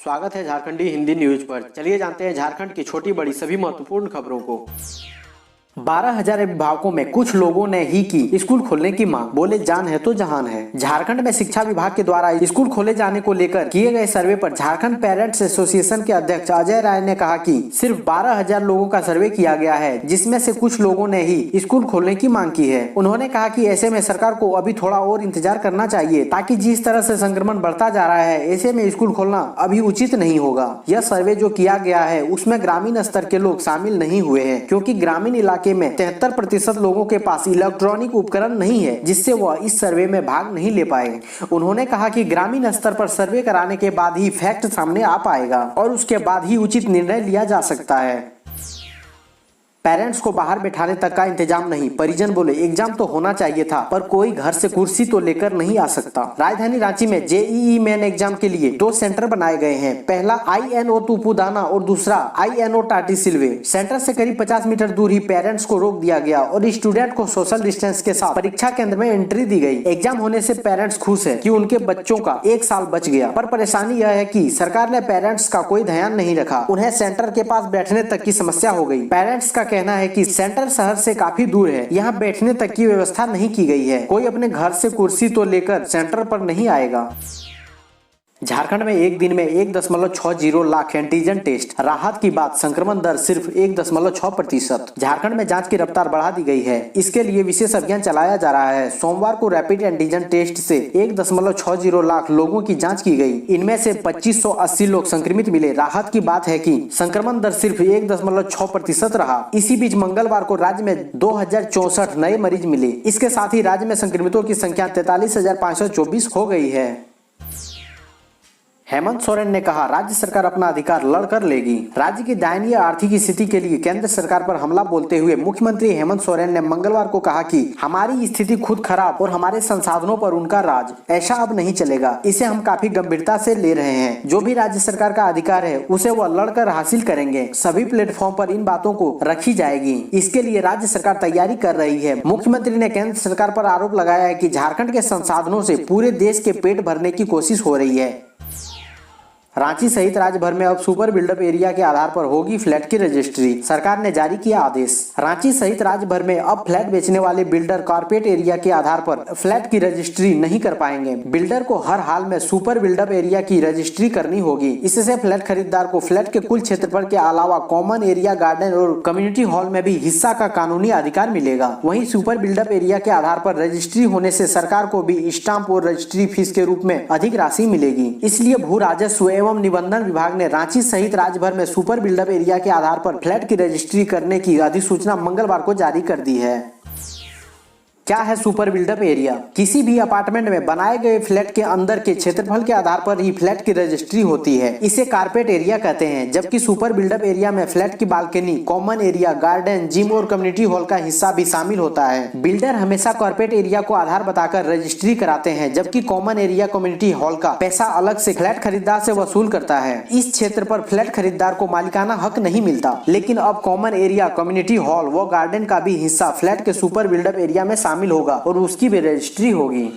स्वागत है झारखंडी हिंदी न्यूज पर। चलिए जानते हैं झारखंड की छोटी बड़ी सभी महत्वपूर्ण खबरों को। 12,000 अभिभावकों में कुछ लोगों ने ही की स्कूल खोलने की मांग, बोले जान है तो जहान है। झारखंड में शिक्षा विभाग के द्वारा स्कूल खोले जाने को लेकर किए गए सर्वे पर झारखंड पेरेंट्स एसोसिएशन के अध्यक्ष अजय राय ने कहा कि सिर्फ 12,000 लोगों का सर्वे किया गया है, जिसमें से कुछ लोगों ने ही स्कूल खोलने की मांग की है। उन्होंने कहा कि ऐसे में सरकार को अभी थोड़ा और इंतजार करना चाहिए, ताकि जिस तरह से संक्रमण बढ़ता जा रहा है ऐसे में स्कूल खोलना अभी उचित नहीं होगा। यह सर्वे जो किया गया है उसमें ग्रामीण स्तर के लोग शामिल नहीं हुए हैं, क्योंकि ग्रामीण इलाके में 73% लोगों के पास इलेक्ट्रॉनिक उपकरण नहीं है, जिससे वह इस सर्वे में भाग नहीं ले पाए। उन्होंने कहा कि ग्रामीण स्तर पर सर्वे कराने के बाद ही फैक्ट सामने आ पाएगा और उसके बाद ही उचित निर्णय लिया जा सकता है। पेरेंट्स को बाहर बैठाने तक का इंतजाम नहीं, परिजन बोले एग्जाम तो होना चाहिए था, पर कोई घर से कुर्सी तो लेकर नहीं आ सकता। राजधानी रांची में जेईई मेन एग्जाम के लिए 2 सेंटर बनाए गए हैं। पहला INO तुपुदाना और दूसरा INO टाटी सिलवे। सेंटर से करीब 50 मीटर दूर ही पेरेंट्स को रोक दिया गया और स्टूडेंट को सोशल डिस्टेंस के साथ परीक्षा केंद्र में एंट्री दी गई। एग्जाम होने से पेरेंट्स खुश है कि उनके बच्चों का 1 साल बच गया, पर परेशानी यह है कि सरकार ने पेरेंट्स का कोई ध्यान नहीं रखा। उन्हें सेंटर के पास बैठने तक की समस्या हो गई। पेरेंट्स का कहना है कि सेंटर शहर से काफी दूर है, यहाँ बैठने तक की व्यवस्था नहीं की गई है। कोई अपने घर से कुर्सी तो लेकर सेंटर पर नहीं आएगा। झारखंड में एक दिन में 1.60 लाख एंटीजन टेस्ट, राहत की बात, संक्रमण दर सिर्फ 1.6%। झारखंड में जांच की रफ्तार बढ़ा दी गई है। इसके लिए विशेष अभियान चलाया जा रहा है। सोमवार को रैपिड एंटीजन टेस्ट से 1.60 लाख लोगों की जांच की गई। इनमें से 2580 लोग संक्रमित मिले। राहत की बात है कि संक्रमण दर सिर्फ 1.6% रहा। इसी बीच मंगलवार को राज्य में 2064 नए मरीज मिले। इसके साथ ही राज्य में संक्रमितों की संख्या 43,524 हो गई है। हेमंत सोरेन ने कहा राज्य सरकार अपना अधिकार लड़कर लेगी। राज्य की दयनीय आर्थिक स्थिति के लिए केंद्र सरकार पर हमला बोलते हुए मुख्यमंत्री हेमंत सोरेन ने मंगलवार को कहा कि हमारी स्थिति खुद खराब और हमारे संसाधनों पर उनका राज, ऐसा अब नहीं चलेगा। इसे हम काफी गंभीरता से ले रहे हैं। जो भी राज्य सरकार का अधिकार है उसे वह लड़कर हासिल करेंगे। सभी प्लेटफॉर्म पर इन बातों को रखी जाएगी। इसके लिए राज्य सरकार तैयारी कर रही है। मुख्यमंत्री ने केंद्र सरकार पर आरोप लगाया है कि झारखंड के संसाधनों से पूरे देश के पेट भरने की कोशिश हो रही है। रांची सहित राज्य भर में अब सुपर बिल्डअप एरिया के आधार पर होगी फ्लैट की रजिस्ट्री, सरकार ने जारी किया आदेश। रांची सहित राज्य भर में अब फ्लैट बेचने वाले बिल्डर कारपेट एरिया के आधार पर फ्लैट की रजिस्ट्री नहीं कर पाएंगे। बिल्डर को हर हाल में सुपर बिल्डअप एरिया की रजिस्ट्री करनी होगी। इससे फ्लैट खरीदार को फ्लैट के कुल क्षेत्रफल के अलावा कॉमन एरिया, गार्डन और कम्युनिटी हॉल में भी हिस्सा का कानूनी अधिकार मिलेगा। वहीं सुपर बिल्डअप एरिया के आधार पर रजिस्ट्री होने से सरकार को भी स्टाम्प और रजिस्ट्री फीस के रूप में अधिक राशि मिलेगी। इसलिए भू राजस्व एवं निबंधन विभाग ने रांची सहित राज्य भर में सुपर बिल्डअप एरिया के आधार पर फ्लैट की रजिस्ट्री करने की अधिसूचना मंगलवार को जारी कर दी है। क्या है सुपर बिल्डअप एरिया? किसी भी अपार्टमेंट में बनाए गए फ्लैट के अंदर के क्षेत्रफल के आधार पर ही फ्लैट की रजिस्ट्री होती है। इसे कारपेट एरिया कहते हैं। जबकि सुपर बिल्डअप एरिया में फ्लैट की balcony, common area, garden, gym और कम्युनिटी हॉल का हिस्सा भी शामिल होता है। बिल्डर हमेशा कारपेट एरिया को आधार बताकर रजिस्ट्री कराते हैं, जबकि कॉमन एरिया, कम्युनिटी हॉल का पैसा अलग से फ्लैट खरीदार से वसूल करता है। इस क्षेत्र पर फ्लैट खरीदार को मालिकाना हक नहीं मिलता, लेकिन अब कॉमन एरिया, कम्युनिटी हॉल व गार्डन का भी हिस्सा फ्लैट के सुपर बिल्डअप एरिया में शामिल होगा और उसकी भी रजिस्ट्री होगी।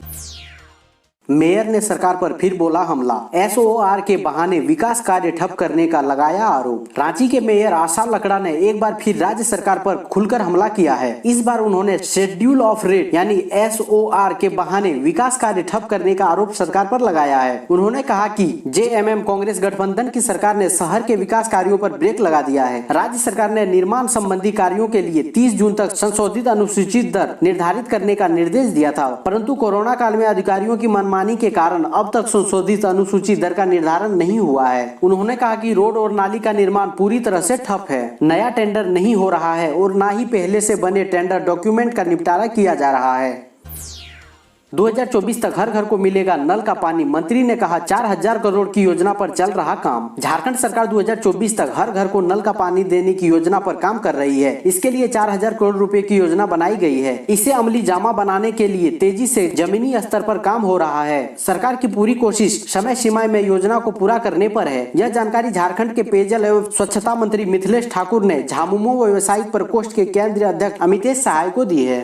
मेयर ने सरकार पर फिर बोला हमला, SOR के बहाने विकास कार्य ठप करने का लगाया आरोप। रांची के मेयर आशा लकड़ा ने एक बार फिर राज्य सरकार पर खुलकर हमला किया है। इस बार उन्होंने शेड्यूल ऑफ रेट यानी SOR के बहाने विकास कार्य ठप करने का आरोप सरकार पर लगाया है। उन्होंने कहा कि JMM कांग्रेस गठबंधन की सरकार ने शहर के विकास कार्यों पर ब्रेक लगा दिया है। राज्य सरकार ने निर्माण संबंधी कार्यों के लिए 30 जून तक संशोधित अनुसूचित दर निर्धारित करने का निर्देश दिया था, परंतु कोरोना काल में अधिकारियों की मनमानी के कारण अब तक संशोधित अनुसूचित दर का निर्धारण नहीं हुआ है। उन्होंने कहा कि रोड और नाली का निर्माण पूरी तरह से ठप है। नया टेंडर नहीं हो रहा है और न ही पहले से बने टेंडर डॉक्यूमेंट का निपटारा किया जा रहा है। 2024 तक हर घर को मिलेगा नल का पानी, मंत्री ने कहा 4,000 करोड़ की योजना पर चल रहा काम। झारखंड सरकार 2024 तक हर घर को नल का पानी देने की योजना पर काम कर रही है। इसके लिए 4,000 करोड़ रुपए की योजना बनाई गई है। इसे अमली जामा बनाने के लिए तेजी से जमीनी स्तर पर काम हो रहा है। सरकार की पूरी कोशिश समय सीमा में योजना को पूरा करने पर है। यह जानकारी झारखंड के पेयजल एवं स्वच्छता मंत्री मिथिलेश ठाकुर ने झामुमो वेबसाइट पर पोस्ट के केंद्रीय अध्यक्ष अमितेश सहाय को दी है।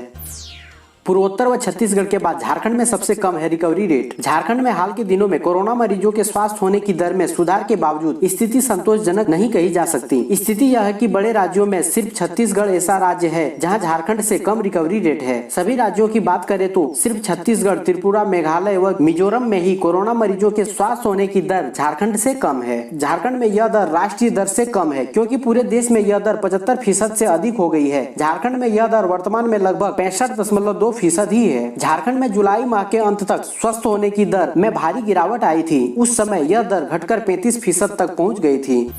पूर्वोत्तर व छत्तीसगढ़ के बाद झारखंड में सबसे कम है रिकवरी रेट। झारखंड में हाल के दिनों में कोरोना मरीजों के स्वस्थ होने की दर में सुधार के बावजूद स्थिति संतोषजनक नहीं कही जा सकती। स्थिति यह है कि बड़े राज्यों में सिर्फ छत्तीसगढ़ ऐसा राज्य है जहां झारखंड से कम रिकवरी रेट है। सभी राज्यों की बात करें तो सिर्फ छत्तीसगढ़, त्रिपुरा, मेघालय व मिजोरम में ही कोरोना मरीजों के स्वस्थ होने की दर झारखंड से कम है। झारखंड में यह दर राष्ट्रीय दर से कम है क्योंकि पूरे देश में यह दर 75% से अधिक हो गई है। झारखंड में यह दर वर्तमान में लगभग 65.2% ही है। झारखंड में जुलाई माह के अंत तक स्वस्थ होने की दर में भारी गिरावट आई थी। उस समय यह दर घटकर 35% तक पहुंच गई थी।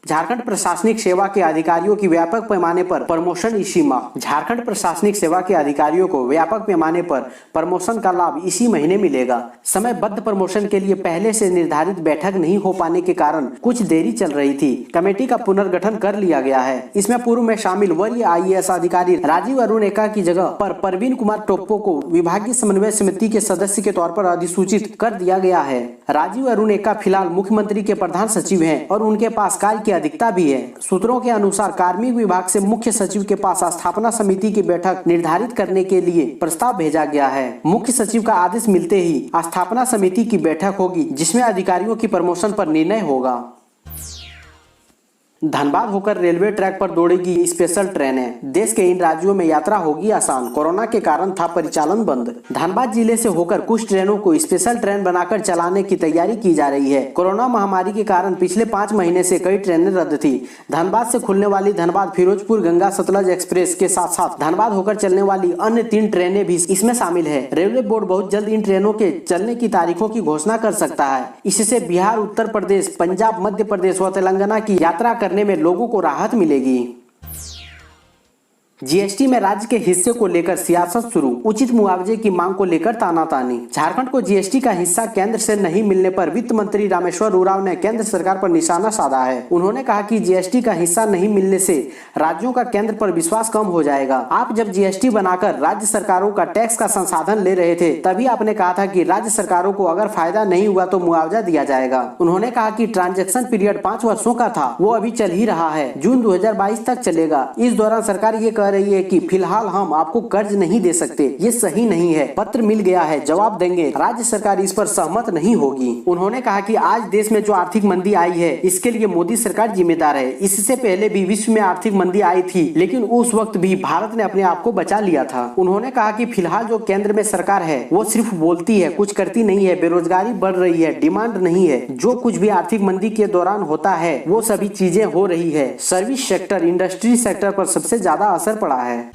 झारखंड प्रशासनिक सेवा के अधिकारियों की व्यापक पैमाने पर प्रमोशन इसी माह। झारखंड प्रशासनिक सेवा के अधिकारियों को व्यापक पैमाने पर प्रमोशन का लाभ इसी महीने मिलेगा। समयबद्ध प्रमोशन के लिए पहले से निर्धारित बैठक नहीं हो पाने के कारण कुछ देरी चल रही थी। कमेटी का पुनर्गठन कर लिया गया है। इसमें पूर्व में शामिल वरीय IAS अधिकारी राजीव अरुण एका की जगह पर प्रवीण कुमार टोप्पो को विभागीय समन्वय समिति के सदस्य के तौर पर अधिसूचित कर दिया गया है। राजीव अरुण एका फिलहाल मुख्यमंत्री के प्रधान सचिव हैं और उनके पास कार्य अधिकता भी है। सूत्रों के अनुसार कार्मिक विभाग से मुख्य सचिव के पास स्थापना समिति की बैठक निर्धारित करने के लिए प्रस्ताव भेजा गया है। मुख्य सचिव का आदेश मिलते ही स्थापना समिति की बैठक होगी जिसमें अधिकारियों की प्रमोशन पर निर्णय होगा। धनबाद होकर रेलवे ट्रैक पर दौड़ेगी स्पेशल ट्रेनें। देश के इन राज्यों में यात्रा होगी आसान। कोरोना के कारण था परिचालन बंद। धनबाद जिले से होकर कुछ ट्रेनों को स्पेशल ट्रेन बनाकर चलाने की तैयारी की जा रही है। कोरोना महामारी के कारण पिछले 5 महीने से कई ट्रेनें रद्द थी। धनबाद से खुलने वाली धनबाद फिरोजपुर गंगा सतलज एक्सप्रेस के साथ साथ धनबाद होकर चलने वाली अन्य 3 ट्रेनें भी इसमें शामिल है। रेलवे बोर्ड बहुत जल्द इन ट्रेनों के चलने की तारीखों की घोषणा कर सकता है। इससे बिहार, उत्तर प्रदेश, पंजाब, मध्य प्रदेश व तेलंगाना की यात्रा करने में लोगों को राहत मिलेगी। जीएसटी में राज्य के हिस्से को लेकर सियासत शुरू। उचित मुआवजे की मांग को लेकर तानातानी। झारखंड को जीएसटी का हिस्सा केंद्र से नहीं मिलने पर वित्त मंत्री रामेश्वर उरांव ने केंद्र सरकार पर निशाना साधा है। उन्होंने कहा कि जीएसटी का हिस्सा नहीं मिलने से राज्यों का केंद्र पर विश्वास कम हो जाएगा। आप जब जीएसटी बनाकर राज्य सरकारों का टैक्स का संसाधन ले रहे थे तभी आपने कहा था कि राज्य सरकारों को अगर फायदा नहीं हुआ तो मुआवजा दिया जाएगा। उन्होंने कहा कि ट्रांजैक्शन पीरियड 5 वर्षों का था, वो अभी चल ही रहा है, जून 2022 तक चलेगा। इस दौरान सरकार ये कह रही है कि फिलहाल हम आपको कर्ज नहीं दे सकते, ये सही नहीं है। पत्र मिल गया है, जवाब देंगे। राज्य सरकार इस पर सहमत नहीं होगी। उन्होंने कहा कि आज देश में जो आर्थिक मंदी आई है इसके लिए मोदी सरकार जिम्मेदार है। इससे पहले भी विश्व में आर्थिक मंदी आई थी लेकिन उस वक्त भी भारत ने अपने आप को बचा लिया था। उन्होंने कहा कि फिलहाल जो केंद्र में सरकार है वो सिर्फ बोलती है, कुछ करती नहीं है। बेरोजगारी बढ़ रही है, डिमांड नहीं है। जो कुछ भी आर्थिक मंदी के दौरान होता है वो सभी चीजें हो रही है। सर्विस सेक्टर, इंडस्ट्री सेक्टर पर सबसे ज्यादा असर पड़ा है।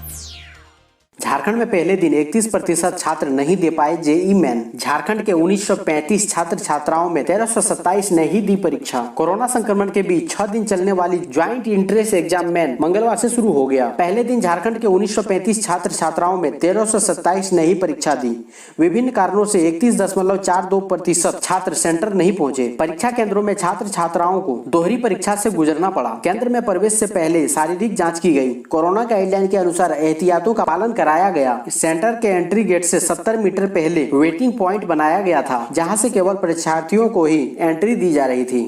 झारखंड में पहले दिन 31% छात्र नहीं दे पाए जेईई मेन। झारखंड के 1935 छात्र छात्राओं में 1327 ने ही दी परीक्षा। कोरोना संक्रमण के बीच 6 दिन चलने वाली ज्वाइंट इंट्रेंस एग्जाम मेन मंगलवार से शुरू हो गया। पहले दिन झारखंड के 1935 छात्र छात्राओं में 1327 ने ही परीक्षा दी। विभिन्न कारणों से 31.42% छात्र सेंटर नहीं पहुंचे। परीक्षा केंद्रों में छात्र छात्राओं को दोहरी परीक्षा से गुजरना पड़ा। केंद्र में प्रवेश से पहले शारीरिक जाँच की गयी। कोरोना गाइडलाइन के अनुसार एहतियातों का पालन कराया गया। सेंटर के एंट्री गेट से 70 मीटर पहले वेटिंग पॉइंट बनाया गया था जहां से केवल परीक्षार्थियों को ही एंट्री दी जा रही थी।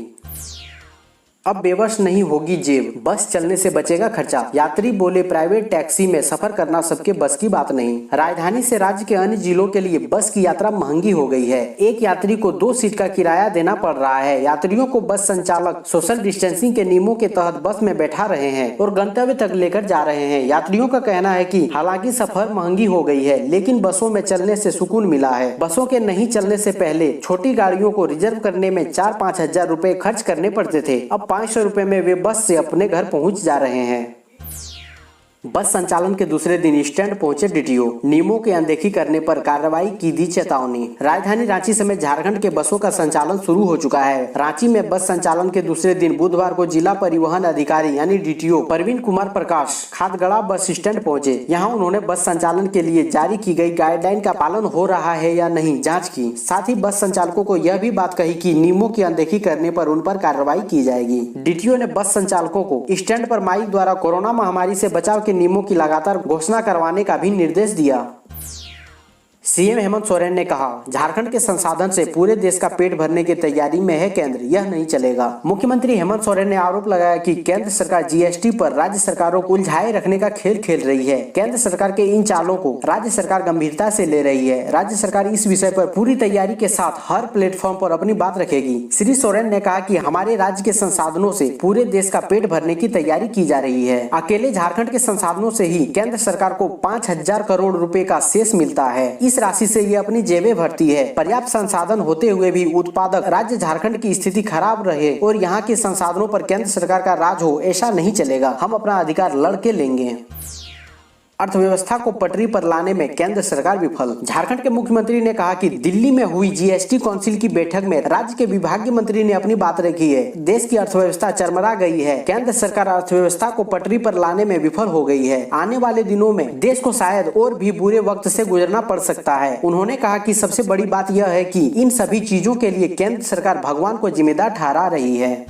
अब बेवश नहीं होगी जेब, बस चलने से बचेगा खर्चा। यात्री बोले प्राइवेट टैक्सी में सफर करना सबके बस की बात नहीं। राजधानी से राज्य के अन्य जिलों के लिए बस की यात्रा महंगी हो गई है। एक यात्री को 2 सीट का किराया देना पड़ रहा है। यात्रियों को बस संचालक सोशल डिस्टेंसिंग के नियमों के तहत बस में बैठा रहे हैं और गंतव्य तक लेकर जा रहे हैं। यात्रियों का कहना है कि हालांकि सफर महंगी हो गई है लेकिन बसों में चलने से सुकून मिला है। बसों के नहीं चलने से पहले छोटी गाड़ियों को रिजर्व करने में 4-5 हजार रुपए खर्च करने पड़ते थे। अब 500 रुपए में वे बस से अपने घर पहुंच जा रहे हैं। बस संचालन के दूसरे दिन स्टैंड पहुंचे डीटीओ। नियमों की अनदेखी करने पर कार्रवाई की दी चेतावनी। राजधानी रांची समेत झारखंड के बसों का संचालन शुरू हो चुका है। रांची में बस संचालन के दूसरे दिन बुधवार को जिला परिवहन अधिकारी यानी डीटीओ प्रवीण कुमार प्रकाश खादगड़ा बस स्टैंड पहुंचे। यहां उन्होंने बस संचालन के लिए जारी की गई गाइडलाइन का पालन हो रहा है या नहीं जाँच की। साथ ही बस संचालकों को यह भी बात कही कि नियमों की अनदेखी करने पर उन पर कार्रवाई की जाएगी। डीटीओ ने बस संचालकों को स्टैंड पर माइक द्वारा कोरोना महामारी से बचाव के नियमों की लगातार घोषणा करवाने का भी निर्देश दिया। सीएम हेमंत सोरेन ने कहा, झारखंड के संसाधन से पूरे देश का पेट भरने की तैयारी में है केंद्र, यह नहीं चलेगा। मुख्यमंत्री हेमंत सोरेन ने आरोप लगाया कि केंद्र सरकार जीएसटी पर राज्य सरकारों को उलझाए रखने का खेल खेल रही है। केंद्र सरकार के इन चालों को राज्य सरकार गंभीरता से ले रही है। राज्य सरकार इस विषय पर पूरी तैयारी के साथ हर प्लेटफॉर्म पर अपनी बात रखेगी। श्री सोरेन ने कहा कि हमारे राज्य के संसाधनों से पूरे देश का पेट भरने की तैयारी की जा रही है। अकेले झारखंड के संसाधनों से ही केंद्र सरकार को 5,000 करोड़ रुपए का शेष मिलता है। इस राशि से ये अपनी जेबें भरती है। पर्याप्त संसाधन होते हुए भी उत्पादक राज्य झारखंड की स्थिति खराब रहे और यहाँ के संसाधनों पर केंद्र सरकार का राज हो, ऐसा नहीं चलेगा। हम अपना अधिकार लड़ के लेंगे। अर्थव्यवस्था को पटरी पर लाने में केंद्र सरकार विफल। झारखंड के मुख्यमंत्री ने कहा कि दिल्ली में हुई जीएसटी काउंसिल की बैठक में राज्य के विभागीय मंत्री ने अपनी बात रखी है। देश की अर्थव्यवस्था चरमरा गई है। केंद्र सरकार अर्थव्यवस्था को पटरी पर लाने में विफल हो गई है। आने वाले दिनों में देश को शायद और भी बुरे वक्त से गुजरना पड़ सकता है। उन्होंने कहा कि सबसे बड़ी बात यह है कि इन सभी चीजों के लिए केंद्र सरकार भगवान को जिम्मेदार ठहरा रही है।